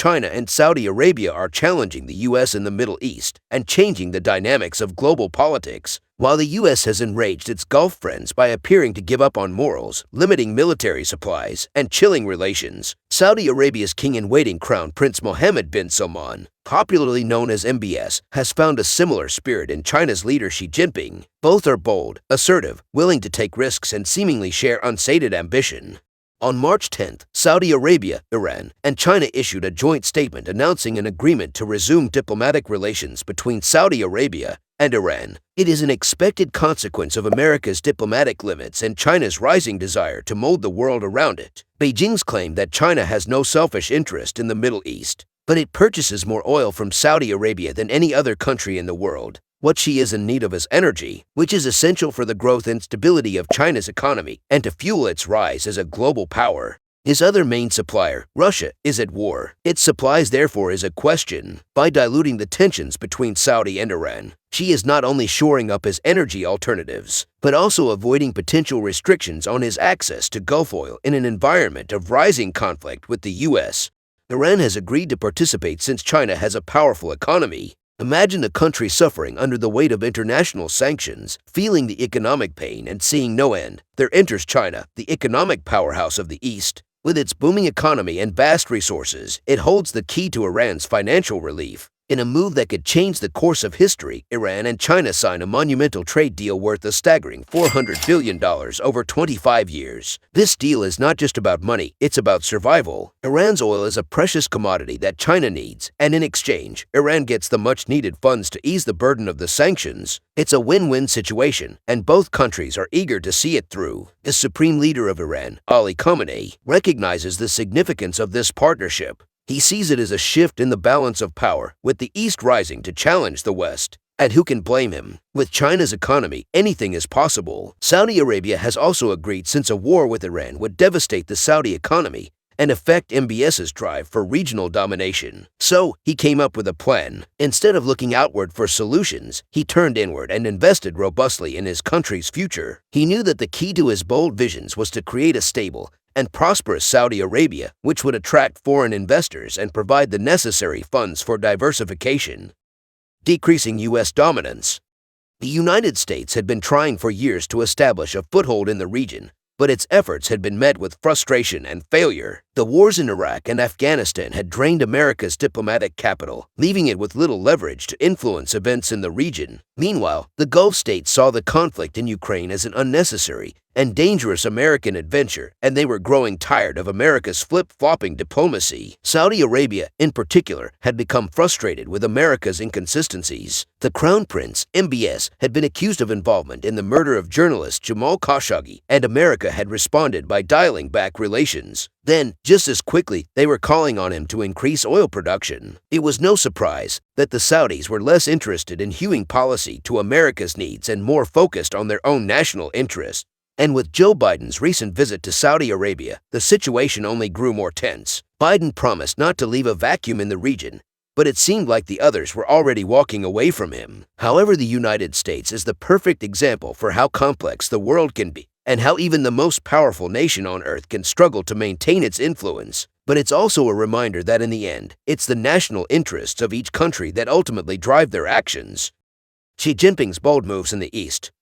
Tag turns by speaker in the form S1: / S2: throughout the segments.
S1: China and Saudi Arabia are challenging the U.S. in the Middle East and changing the dynamics of global politics. While the U.S. has enraged its Gulf friends by appearing to give up on morals, limiting military supplies, and chilling relations, Saudi Arabia's king-in-waiting Crown Prince Mohammed bin Salman, popularly known as MBS, has found a similar spirit in China's leader Xi Jinping. Both are bold, assertive, willing to take risks, and seemingly share unsated ambition. On March 10th, Saudi Arabia, Iran, and China issued a joint statement announcing an agreement to resume diplomatic relations between Saudi Arabia and Iran. It is an expected consequence of America's diplomatic limits and China's rising desire to mold the world around it. Beijing's claim that China has no selfish interest in the Middle East, but it purchases more oil from Saudi Arabia than any other country in the world. What she is in need of is energy, which is essential for the growth and stability of China's economy and to fuel its rise as a global power. His other main supplier, Russia, is at war. Its supplies therefore is a question. By diluting the tensions between Saudi and Iran, Xi is not only shoring up his energy alternatives, but also avoiding potential restrictions on his access to Gulf oil in an environment of rising conflict with the U.S. Iran has agreed to participate since China has a powerful economy. Imagine a country suffering under the weight of international sanctions, feeling the economic pain and seeing no end. There enters China, the economic powerhouse of the East. With its booming economy and vast resources, it holds the key to Iran's financial relief. In a move that could change the course of history, Iran and China sign a monumental trade deal worth a staggering $400 billion over 25 years. This deal is not just about money, it's about survival. Iran's oil is a precious commodity that China needs, and in exchange, Iran gets the much-needed funds to ease the burden of the sanctions. It's a win-win situation, and both countries are eager to see it through. The supreme leader of Iran, Ali Khamenei, recognizes the significance of this partnership. He sees it as a shift in the balance of power, with the East rising to challenge the West. And who can blame him? With China's economy, anything is possible. Saudi Arabia has also agreed since a war with Iran would devastate the Saudi economy and affect MBS's drive for regional domination. So, he came up with a plan. Instead of looking outward for solutions, he turned inward and invested robustly in his country's future. He knew that the key to his bold visions was to create a stable and prosperous Saudi Arabia, which would attract foreign investors and provide the necessary funds for diversification. Decreasing U.S. dominance. The United States had been trying for years to establish a foothold in the region, but its efforts had been met with frustration and failure. The wars in Iraq and Afghanistan had drained America's diplomatic capital, leaving it with little leverage to influence events in the region. Meanwhile, the Gulf states saw the conflict in Ukraine as an unnecessary and dangerous American adventure, and they were growing tired of America's flip-flopping diplomacy. Saudi Arabia, in particular, had become frustrated with America's inconsistencies. The Crown Prince, MBS, had been accused of involvement in the murder of journalist Jamal Khashoggi, and America had responded by dialing back relations. Then, just as quickly, they were calling on him to increase oil production. It was no surprise that the Saudis were less interested in hewing policy to America's needs and more focused on their own national interests. And with Joe Biden's recent visit to Saudi Arabia, the situation only grew more tense. Biden promised not to leave a vacuum in the region, but it seemed like the others were already walking away from him. However, the United States is the perfect example for how complex the world can be, and how even the most powerful nation on earth can struggle to maintain its influence. But it's also a reminder that in the end, it's the national interests of each country that ultimately drive their actions. Xi Jinping's bold moves in the East.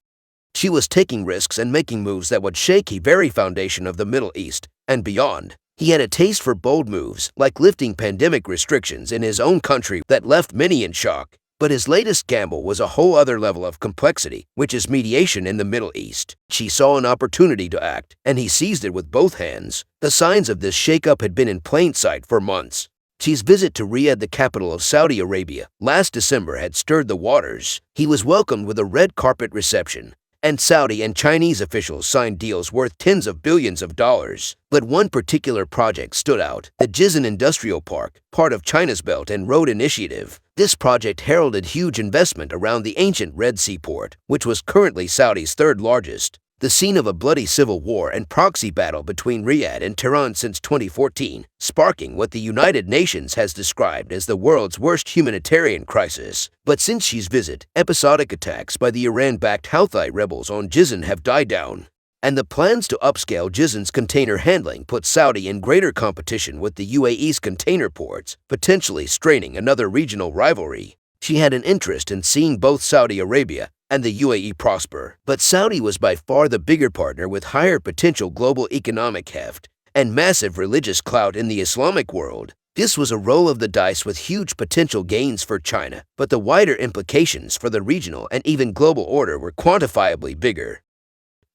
S1: Xi was taking risks and making moves that would shake the very foundation of the Middle East and beyond. He had a taste for bold moves, like lifting pandemic restrictions in his own country that left many in shock. But his latest gamble was a whole other level of complexity, which is mediation in the Middle East. Xi saw an opportunity to act, and he seized it with both hands. The signs of this shakeup had been in plain sight for months. Xi's visit to Riyadh, the capital of Saudi Arabia, last December had stirred the waters. He was welcomed with a red carpet reception, and Saudi and Chinese officials signed deals worth tens of billions of dollars. But one particular project stood out, the Jizan Industrial Park, part of China's Belt and Road Initiative. This project heralded huge investment around the ancient Red Sea port, which was currently Saudi's third largest. The scene of a bloody civil war and proxy battle between Riyadh and Tehran since 2014, sparking what the United Nations has described as the world's worst humanitarian crisis. But since Xi's visit, episodic attacks by the Iran-backed Houthi rebels on Jizan have died down. And the plans to upscale Jizan's container handling put Saudi in greater competition with the UAE's container ports, potentially straining another regional rivalry. She had an interest in seeing both Saudi Arabia and the UAE prosper, but Saudi was by far the bigger partner with higher potential global economic heft and massive religious clout in the Islamic world. This was a roll of the dice with huge potential gains for China, but the wider implications for the regional and even global order were quantifiably bigger.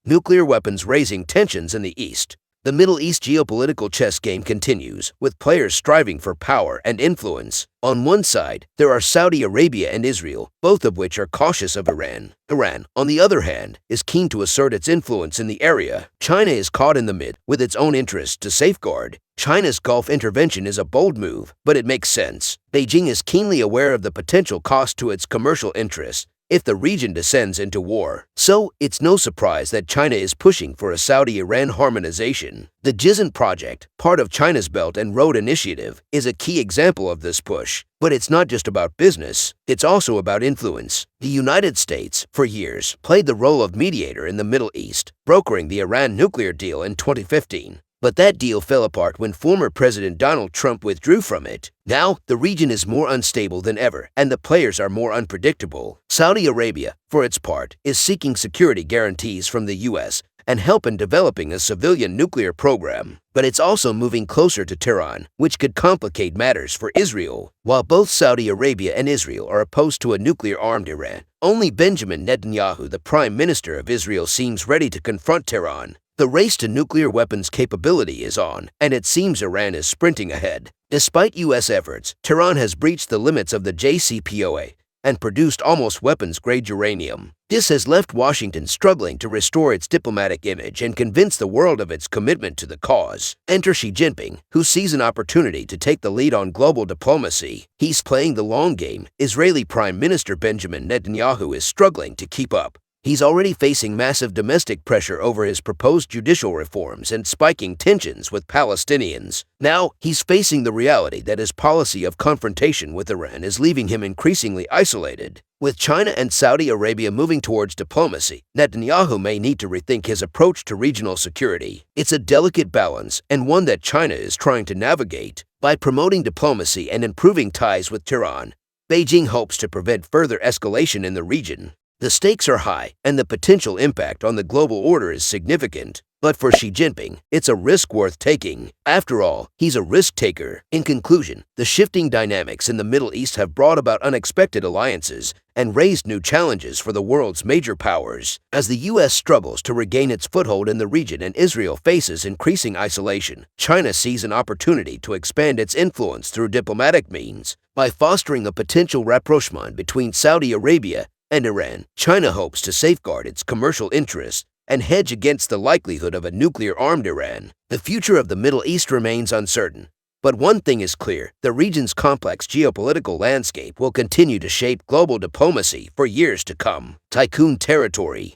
S1: Nuclear weapons raising tensions in the East. The Middle East geopolitical chess game continues, with players striving for power and influence. On one side, there are Saudi Arabia and Israel, both of which are cautious of Iran. Iran, on the other hand, is keen to assert its influence in the area. China is caught in the mid, with its own interests to safeguard. China's Gulf intervention is a bold move, but it makes sense. Beijing is keenly aware of the potential cost to its commercial interests if the region descends into war. So, it's no surprise that China is pushing for a Saudi-Iran harmonization. The Jizan project, part of China's Belt and Road Initiative, is a key example of this push. But it's not just about business, it's also about influence. The United States, for years, played the role of mediator in the Middle East, brokering the Iran nuclear deal in 2015. But that deal fell apart when former President Donald Trump withdrew from it. Now, the region is more unstable than ever, and the players are more unpredictable. Saudi Arabia, for its part, is seeking security guarantees from the U.S. and help in developing a civilian nuclear program. But it's also moving closer to Tehran, which could complicate matters for Israel. While both Saudi Arabia and Israel are opposed to a nuclear-armed Iran, only Benjamin Netanyahu, the Prime Minister of Israel, seems ready to confront Tehran. The race to nuclear weapons capability is on, and it seems Iran is sprinting ahead. Despite U.S. efforts, Tehran has breached the limits of the JCPOA and produced almost weapons-grade uranium. This has left Washington struggling to restore its diplomatic image and convince the world of its commitment to the cause. Enter Xi Jinping, who sees an opportunity to take the lead on global diplomacy. He's playing the long game. Israeli Prime Minister Benjamin Netanyahu is struggling to keep up. He's already facing massive domestic pressure over his proposed judicial reforms and spiking tensions with Palestinians. Now, he's facing the reality that his policy of confrontation with Iran is leaving him increasingly isolated. With China and Saudi Arabia moving towards diplomacy, Netanyahu may need to rethink his approach to regional security. It's a delicate balance, and one that China is trying to navigate. By promoting diplomacy and improving ties with Tehran, Beijing hopes to prevent further escalation in the region. The stakes are high, and the potential impact on the global order is significant. But for Xi Jinping, it's a risk worth taking. After all, he's a risk taker. In conclusion, the shifting dynamics in the Middle East have brought about unexpected alliances and raised new challenges for the world's major powers. As the U.S. struggles to regain its foothold in the region and Israel faces increasing isolation, China sees an opportunity to expand its influence through diplomatic means. By fostering a potential rapprochement between Saudi Arabia and Iran, China hopes to safeguard its commercial interests and hedge against the likelihood of a nuclear-armed Iran. The future of the Middle East remains uncertain, but one thing is clear: the region's complex geopolitical landscape will continue to shape global diplomacy for years to come. Tycoon territory.